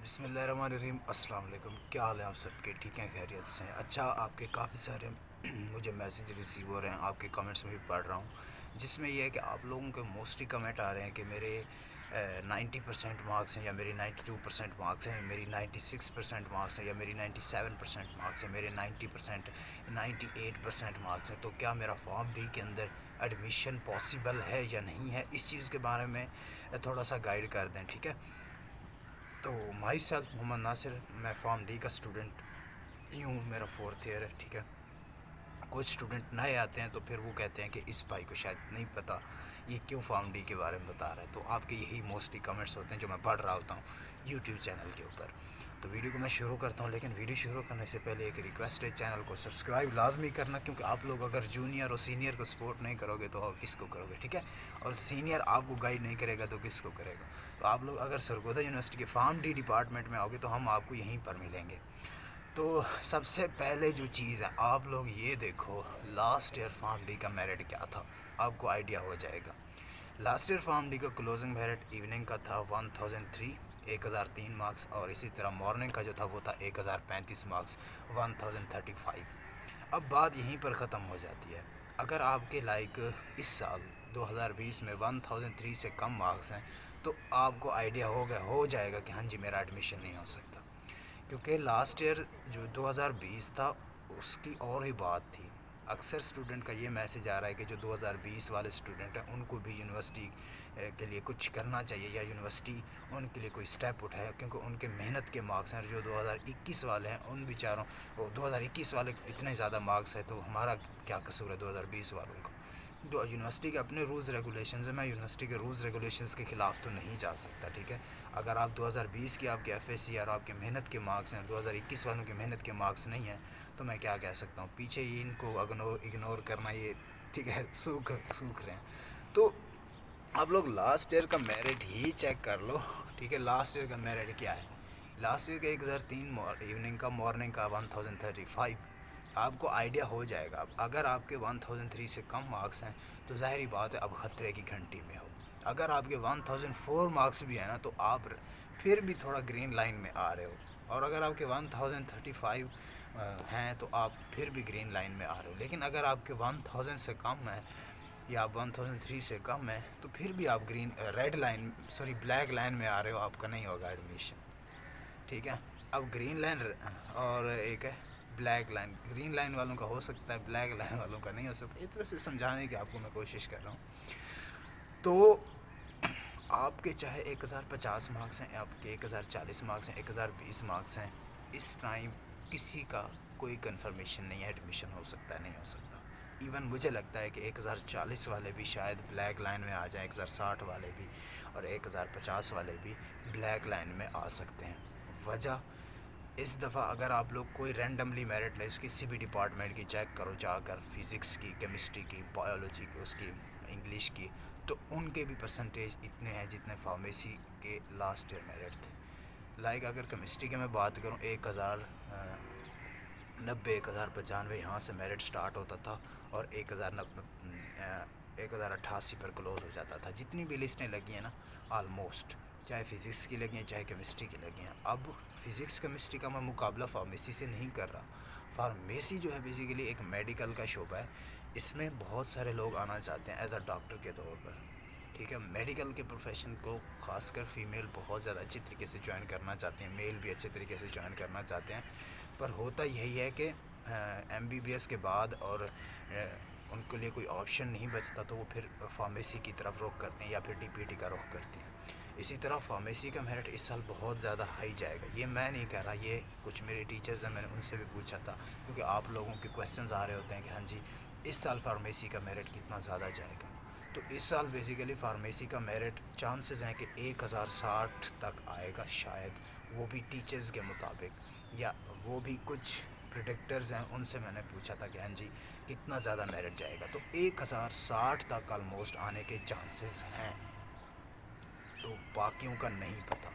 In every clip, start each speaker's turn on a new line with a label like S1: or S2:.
S1: بسم اللہ الرحمن الرحیم، السلام علیکم۔ کیا حال ہے آپ سب کے؟ ٹھیک ہیں؟ خیریت سے ہیں؟ اچھا، آپ کے کافی سارے مجھے میسیج ریسیو ہو رہے ہیں، آپ کے کمنٹس میں بھی پڑھ رہا ہوں، جس میں یہ ہے کہ آپ لوگوں کے موسٹلی کمنٹ آ رہے ہیں کہ میرے 90% مارکس ہیں، یا میری 92% مارکس ہیں، میری 96% مارکس ہیں، یا میری 97% مارکس ہیں، میرے 90%، 98% مارکس ہیں، تو کیا میرا فارم ڈی کے اندر ایڈمیشن پاسبل ہے یا نہیں ہے؟ اس چیز کے بارے میں تھوڑا سا گائیڈ کر دیں، ٹھیک ہے؟ تو مائی سیلف محمد ناصر، میں فارم ڈی کا اسٹوڈنٹ ہی ہوں، میرا 4th ایئر ہے، ٹھیک ہے؟ کچھ اسٹوڈنٹ نئے آتے ہیں تو پھر وہ کہتے ہیں کہ اس بھائی کو شاید نہیں پتہ یہ کیوں فارم ڈی کے بارے میں بتا رہا ہے، تو آپ کے یہی موسٹلی کمنٹس ہوتے ہیں جو میں پڑھ رہا ہوتا ہوں یوٹیوب چینل کے اوپر۔ تو ویڈیو کو میں شروع کرتا ہوں، لیکن ویڈیو شروع کرنے سے پہلے ایک ریکویسٹ ہے، چینل کو سبسکرائب لازمی کرنا، کیونکہ آپ لوگ اگر جونیئر اور سینئر کو سپورٹ نہیں کرو گے تو آپ کس کو کرو گے، ٹھیک ہے؟ اور سینئر آپ کو گائیڈ نہیں کرے گا تو کس کو کرے گا؟ تو آپ لوگ اگر سرگودا یونیورسٹی کے فارم ڈی ڈپارٹمنٹ میں آؤ گے تو ہم آپ کو یہیں پر ملیں گے۔ تو سب سے پہلے جو چیز ہے، آپ لوگ یہ دیکھو لاسٹ ایئر فارم ڈی کا میرٹ کیا تھا، آپ کو آئیڈیا ہو جائے گا۔ لاسٹ ایئر فارم ڈی کا کلوزنگ میرٹ ایوننگ کا تھا 1003، 1003 مارکس، اور اسی طرح مارننگ کا جو تھا وہ تھا 1035 مارکس، 1035۔ اب بات یہیں پر ختم ہو جاتی ہے۔ اگر آپ کے لائک اس سال 2020 میں 1003 سے کم مارکس ہیں تو آپ کو آئیڈیا ہو جائے گا کہ ہاں جی میرا ایڈمیشن نہیں ہو سکتا، کیونکہ لاسٹ ایئر جو 2020 تھا اس کی اور ہی بات تھی۔ اکثر اسٹوڈنٹ کا یہ میسیج آ رہا ہے کہ جو 2020 والے اسٹوڈنٹ ہیں ان کو بھی یونیورسٹی کے لیے کچھ کرنا چاہیے، یا یونیورسٹی ان کے لیے کوئی سٹیپ اٹھائے، کیونکہ ان کے محنت کے مارکس ہیں۔ جو 2021 والے ہیں ان بیچاروں، 2021 والے اتنے زیادہ مارکس ہیں تو ہمارا کیا قصور ہے 2020 والوں کا؟ جو یونیورسٹی کے اپنے رولز ریگولیشنز ہیں، میں یونیورسٹی کے رولز ریگولیشنز کے خلاف تو نہیں جا سکتا، ٹھیک ہے؟ اگر آپ 2020 کی آپ کے ایف ایس سی اور آپ کے محنت کے مارکس ہیں، 2021 والوں کے محنت کے مارکس نہیں ہیں، تو میں کیا کہہ سکتا ہوں؟ پیچھے ہی ان کو اگنور کرنا، یہ ٹھیک ہے، سوکھ رہے ہیں۔ تو آپ لوگ لاسٹ ایئر کا میرٹ ہی چیک کر لو، ٹھیک ہے؟ لاسٹ ایئر کا میرٹ کیا ہے؟ لاسٹ ایئر کا 1003 ایوننگ کا، مارننگ کا 1035۔ آپ کو آئیڈیا ہو جائے گا۔ اگر آپ کے 1003 سے کم مارکس ہیں تو ظاہری بات ہے اب خطرے کی گھنٹی میں ہو۔ اگر آپ کے 1004 مارکس بھی ہیں نا تو آپ پھر بھی تھوڑا گرین لائن میں آ رہے ہو، اور اگر آپ کے 1035 ہیں تو آپ پھر بھی گرین لائن میں آ رہے ہو، لیکن اگر آپ کے 1000 سے کم ہیں یا آپ 1003 سے کم ہیں تو پھر بھی آپ بلیک لائن میں آ رہے ہو، آپ کا نہیں ہوگا ایڈمیشن، ٹھیک ہے؟ اب گرین لائن اور ایک ہے بلیک لائن، گرین لائن والوں کا ہو سکتا ہے، بلیک لائن والوں کا نہیں ہو سکتا۔ اس طرح سے سمجھانے کی آپ کو میں کوشش کر رہا ہوں۔ تو آپ کے چاہے 1050 مارکس ہیں، آپ کے 1040 مارکس ہیں، 1020 مارکس ہیں، اس ٹائم کسی کا کوئی کنفرمیشن نہیں ہے ایڈمیشن ہو سکتا ہے نہیں ہو سکتا۔ ایون مجھے لگتا ہے کہ 1040 والے بھی شاید بلیک لائن میں آ جائیں، 1060 والے بھی، اور 1050 والے بھی بلیک لائن میں آ سکتے ہیں۔ وجہ اس دفعہ اگر آپ لوگ کوئی رینڈملی میرٹ لسٹ کسی بھی ڈپارٹمنٹ کی چیک کرو جا کر، فزکس کی، کیمسٹری کی، بایولوجی کی، اس کی انگلش کی، تو ان کے بھی پرسنٹیج اتنے ہیں جتنے فارمیسی کے لاسٹ ایئر میرٹ تھے۔ لائک اگر کیمسٹری کی میں بات کروں، 1090، 1095 یہاں سے میرٹ سٹارٹ ہوتا تھا، اور 1088 پر کلوز ہو جاتا تھا۔ جتنی بھی لسٹیں لگی ہیں نا آلموسٹ، چاہے فزکس کی لگی ہیں چاہے کیمسٹری کی لگی ہیں۔ اب فزکس کیمسٹری کا میں مقابلہ فارمیسی سے نہیں کر رہا۔ فارمیسی جو ہے بیسیکلی ایک میڈیکل کا شعبہ ہے، اس میں بہت سارے لوگ آنا چاہتے ہیں ایز اے ڈاکٹر کے طور پر، ٹھیک ہے؟ میڈیکل کے پروفیشن کو خاص کر فیمیل بہت زیادہ اچھی طریقے سے جوائن کرنا چاہتے ہیں، میل بھی اچھے طریقے سے جوائن کرنا چاہتے ہیں، پر ہوتا یہی ہے کہ ایم بی بی ایس کے بعد اور ان کے لیے کوئی آپشن نہیں بچتا تو وہ پھر فارمیسی کی طرف رخ کرتے ہیں یا پھر ڈی پی ٹی کا رخ کرتے ہیں۔ اسی طرح فارمیسی کا میرٹ اس سال بہت زیادہ ہائی جائے گا، یہ میں نہیں کہہ رہا، یہ کچھ میرے ٹیچرز ہیں، میں نے ان سے بھی پوچھا تھا، کیونکہ آپ لوگوں کے کویسچنز آ رہے ہوتے ہیں کہ ہاں جی اس سال فارمیسی کا میرٹ کتنا زیادہ جائے گا؟ تو اس سال بیسیکلی فارمیسی کا میرٹ چانسز ہیں کہ 1060 تک آئے گا شاید، وہ بھی ٹیچرز کے مطابق، یا وہ بھی کچھ پریڈکٹرز ہیں ان سے میں نے پوچھا تھا کہ ہاں جی کتنا زیادہ میرٹ جائے گا، تو 1060 تک آلموسٹ آنے کے چانسز ہیں، تو باقیوں کا نہیں پتہ۔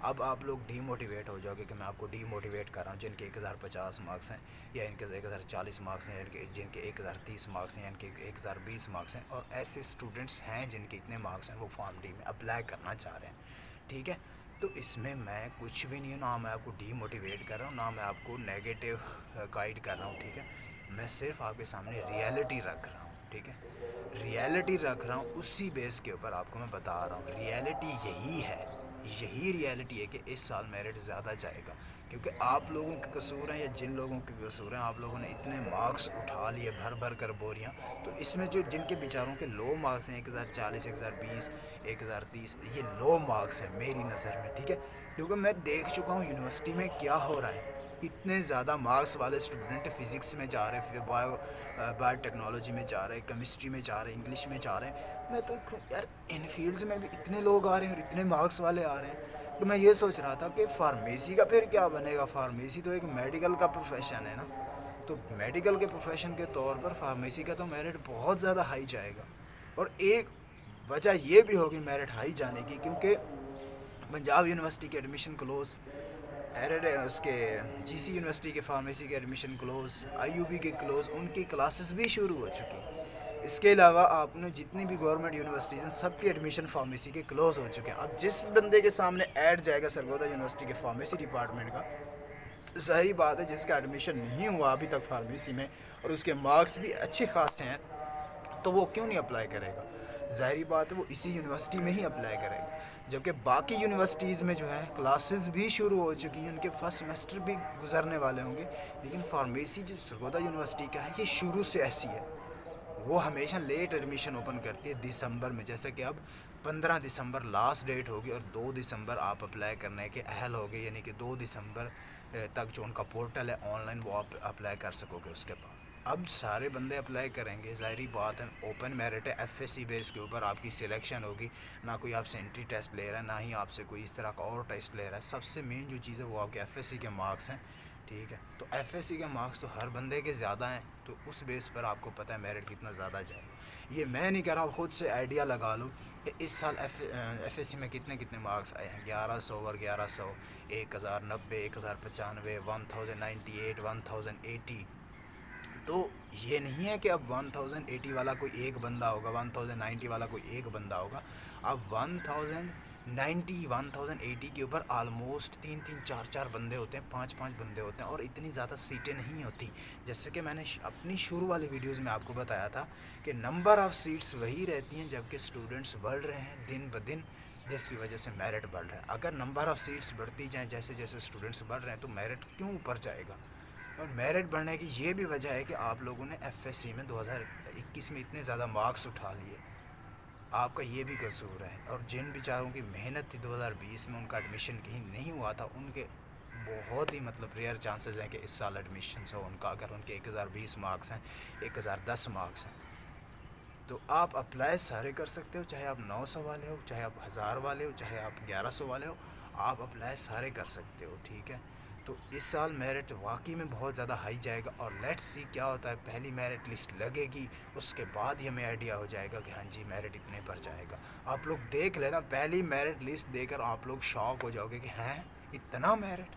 S1: اب آپ لوگ ڈی موٹیویٹ ہو جاؤ گے کہ میں آپ کو ڈی موٹیویٹ کر رہا ہوں، جن کے 1050 مارکس ہیں، یا ان کے 1040 مارکس ہیں، جن کے 1030 مارکس ہیں، یا ان کے 1020 مارکس ہیں، اور ایسے اسٹوڈنٹس ہیں جن کے اتنے مارکس ہیں وہ فارم ڈی میں اپلائی کرنا چاہ رہے ہیں، ٹھیک ہے؟ تو اس میں میں کچھ بھی نہیں ہوں، نہ میں آپ کو ڈی موٹیویٹ کر رہا ہوں، نہ میں آپ کو نیگیٹو گائیڈ کر رہا ہوں، ٹھیک ہے. میں صرف آپ کے سامنے ریئلٹی رکھ رہا ہوں، ٹھیک ہے. ریئلٹی رکھ رہا ہوں، اسی بیس کے اوپر آپ کو میں بتا رہا ہوں. ریئلٹی یہی ہے، یہی ریئلٹی ہے کہ اس سال میرٹ زیادہ جائے گا، کیونکہ آپ لوگوں کے قصور ہیں یا جن لوگوں کے قصور ہیں، آپ لوگوں نے اتنے مارکس اٹھا لیے بھر بھر کر بوریاں. تو اس میں جو جن کے بیچاروں کے لو مارکس ہیں 1040 1020 1030، یہ لو مارکس ہیں میری نظر میں، ٹھیک ہے. کیونکہ میں دیکھ چکا ہوں یونیورسٹی میں کیا ہو رہا ہے. اتنے زیادہ مارکس والے اسٹوڈنٹ فزکس میں جا رہے ہیں، بایو ٹیکنالوجی میں جا رہے ہیں، کیمسٹری میں جا رہے ہیں، انگلش میں جا رہے ہیں. میں تو یار ان فیلڈز میں بھی اتنے لوگ آ رہے ہیں اور اتنے مارکس والے آ رہے ہیں. تو میں یہ سوچ رہا تھا کہ فارمیسی کا پھر کیا بنے گا. فارمیسی تو ایک میڈیکل کا پروفیشن ہے نا. تو میڈیکل کے پروفیشن کے طور پر فارمیسی کا تو میرٹ بہت زیادہ ہائی جائے گا. اور ایک وجہ یہ بھی ہوگی میرٹ ہائی جانے کی، کیونکہ پنجاب یونیورسٹی کے ایڈمیشن کلوز، اس کے جی سی یونیورسٹی کے فارمیسی کے admission close, I U B کے کلوز، ان کی کلاسز بھی شروع ہو چکی. اس کے علاوہ آپ نے جتنی بھی گورنمنٹ یونیورسٹیز ہیں سب کے ایڈمیشن فارمیسی کے کلوز ہو چکے ہیں. اب جس بندے کے سامنے ایڈ جائے گا سرگودا یونیورسٹی کے فارمیسی ڈپارٹمنٹ کا، ظاہری بات ہے جس کا ایڈمیشن نہیں ہوا ابھی تک فارمیسی میں اور اس کے مارکس بھی اچھے خاصے ہیں، تو وہ کیوں نہیں اپلائی کرے گا. ظاہری بات ہے وہ اسی یونیورسٹی میں ہی اپلائی کرے گا. جبکہ باقی یونیورسٹیز میں جو ہے کلاسز بھی شروع ہو چکی ہیں، ان کے فرسٹ سیمسٹر بھی گزرنے والے ہوں گے. لیکن فارمیسی جو سرگودا یونیورسٹی کا ہے یہ شروع سے ایسی ہے، وہ ہمیشہ لیٹ ایڈمیشن اوپن کرتی ہے دسمبر میں. جیسے کہ اب 15 دسمبر لاسٹ ڈیٹ ہوگی اور 2 دسمبر آپ اپلائی کرنے کے اہل ہوگے، یعنی کہ 2 دسمبر تک جو ان کا پورٹل ہے آن لائن وہ آپ اپلائی کر سکو گے. اس کے بعد اب سارے بندے اپلائی کریں گے. ظاہری بات ہے اوپن میرٹ ہے، ایف ایس سی بیس کے اوپر آپ کی سلیکشن ہوگی. نہ کوئی آپ سے انٹری ٹیسٹ لے رہا ہے، نہ ہی آپ سے کوئی اس طرح کا اور ٹیسٹ لے رہا ہے. سب سے مین جو چیز ہے وہ آپ کے ایف ایس سی کے مارکس ہیں، ٹھیک ہے. تو ایف ایس سی کے مارکس تو ہر بندے کے زیادہ ہیں، تو اس بیس پر آپ کو پتہ ہے میرٹ کتنا زیادہ جائے گا. یہ میں نہیں کہہ رہا، خود سے آئیڈیا لگا لوں کہ اس سال ایف ایس سی میں کتنے مارکس آئے ہیں. 1100 اور 1100، 1090، 1095، 1098، 1080. تو یہ نہیں ہے کہ اب 1080 والا کوئی ایک بندہ ہوگا، 1090 والا کوئی ایک بندہ ہوگا. اب 1090 1080 کے اوپر آلموسٹ 3 4 بندے ہوتے ہیں، 5 بندے ہوتے ہیں، اور اتنی زیادہ سیٹیں نہیں ہوتی. جیسے کہ میں نے اپنی شروع والی ویڈیوز میں آپ کو بتایا تھا کہ نمبر آف سیٹس وہی رہتی ہیں، جبکہ اسٹوڈنٹس بڑھ رہے ہیں دن بدن، جس کی وجہ سے میرٹ بڑھ رہا ہے. اگر نمبر آف سیٹس بڑھتی جائیں جیسے جیسے اسٹوڈنٹس بڑھ رہے ہیں تو میرٹ کیوں اوپر جائے گا. اور میرٹ بڑھنے کی یہ بھی وجہ ہے کہ آپ لوگوں نے ایف ایس سی میں 2021 میں اتنے زیادہ مارکس اٹھا لیے، آپ کا یہ بھی قصور ہے. اور جن بیچاروں کی محنت تھی 2020 میں ان کا ایڈمیشن کہیں نہیں ہوا تھا، ان کے بہت ہی ریئر چانسز ہیں کہ اس سال ایڈمیشنس ہو ان کا، اگر ان کے 1020 مارکس ہیں، 1010 مارکس ہیں. تو آپ اپلائی سارے کر سکتے ہو، چاہے آپ 900 والے ہو، چاہے آپ 1000 والے ہو، چاہے آپ 1100 والے ہو، آپ اپلائی سارے کر سکتے ہو، ٹھیک ہے. تو اس سال میرٹ واقعی میں بہت زیادہ ہائی جائے گا، اور لیٹس سی کیا ہوتا ہے. پہلی میرٹ لسٹ لگے گی، اس کے بعد ہی ہمیں آئیڈیا ہو جائے گا کہ ہاں جی میرٹ اتنے پر جائے گا. آپ لوگ دیکھ لینا، پہلی میرٹ لسٹ دے کر آپ لوگ شاک ہو جاؤ گے کہ ہیں اتنا میرٹ.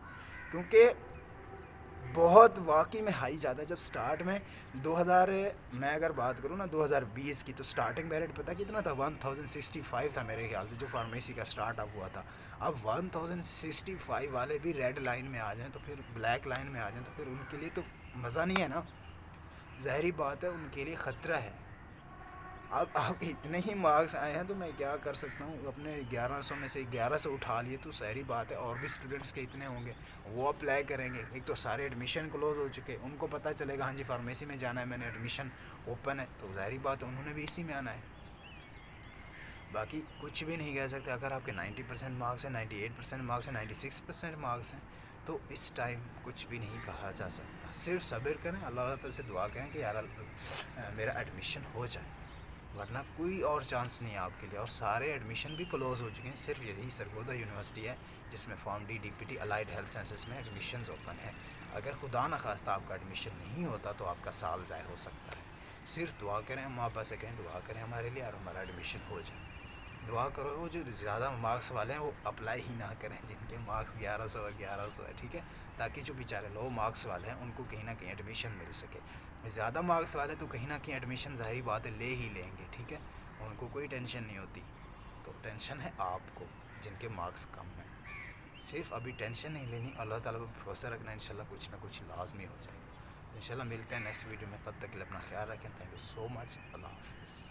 S1: کیونکہ بہت واقعی میں ہائی جاتا ہے. جب سٹارٹ میں میں اگر بات کروں نا 2020 کی، تو سٹارٹنگ میرٹ پتہ کتنا تھا؟ 1065 تھا میرے خیال سے، جو فارمیسی کا سٹارٹ اپ ہوا تھا. اب 1065 والے بھی ریڈ لائن میں آ جائیں تو پھر بلیک لائن میں آ جائیں تو پھر ان کے لیے تو مزہ نہیں ہے نا. ظاہری بات ہے ان کے لیے خطرہ ہے. اب آپ اتنے ہی مارکس آئے ہیں تو میں کیا کر سکتا ہوں. اپنے 1100 میں سے 1100 اٹھا لیے تو ظاہری بات ہے اور بھی اسٹوڈنٹس کے اتنے ہوں گے، وہ اپلائی کریں گے. ایک تو سارے ایڈمیشن کلوز ہو چکے، ان کو پتہ چلے گا ہاں جی فارمیسی میں جانا ہے، میں نے ایڈمیشن اوپن ہے، تو ظاہری بات ہے انہوں نے بھی اسی میں آنا ہے. باقی کچھ بھی نہیں کہہ سکتے. اگر آپ کے 90% مارکس ہیں، 98% مارکس ہیں، 96% مارکس ہیں، تو اس ٹائم کچھ بھی نہیں کہا جا سکتا. صرف صبر کریں، اللہ تعالیٰ سے دعا کریں کہ یار میرا ایڈمیشن ہو جائے، ورنہ کوئی اور چانس نہیں ہے آپ کے لیے. اور سارے ایڈمیشن بھی کلوز ہو چکے ہیں، صرف یہی سرگودا یونیورسٹی ہے جس میں form D D P T allied health sciences میں ایڈمیشنز اوپن ہے. اگر خدا نخواستہ آپ کا ایڈمیشن نہیں ہوتا تو آپ کا سال ضائع ہو سکتا ہے. صرف دعا کریں، ہم ابا سے کہیں دعا کریں ہمارے لیے اور ہمارا ایڈمیشن ہو جائے. دعا کرو وہ جو زیادہ مارکس والے ہیں وہ اپلائی ہی نہ کریں، جن کے مارکس 1100 اور 1100 ہے، ٹھیک ہے. تاکہ جو بیچارے لو مارکس والے ہیں ان کو کہیں نہ کہیں ایڈمیشن مل سکے. زیادہ مارکس والے تو کہیں نہ کہیں ایڈمیشن ظاہری بات ہے لے ہی لیں گے، ٹھیک ہے، ان کو کوئی ٹینشن نہیں ہوتی. تو ٹینشن ہے آپ کو جن کے مارکس کم ہیں. صرف ابھی ٹینشن نہیں لینی، اللہ تعالیٰ پر بھروسہ رکھنا، انشاءاللہ کچھ نہ کچھ لازمی ہو جائے گا. انشاءاللہ ملتے ہیں نیکسٹ ویڈیو میں، تب تک کے لیے اپنا خیال رکھیں. تھینک یو سو مچ. اللہ حافظ.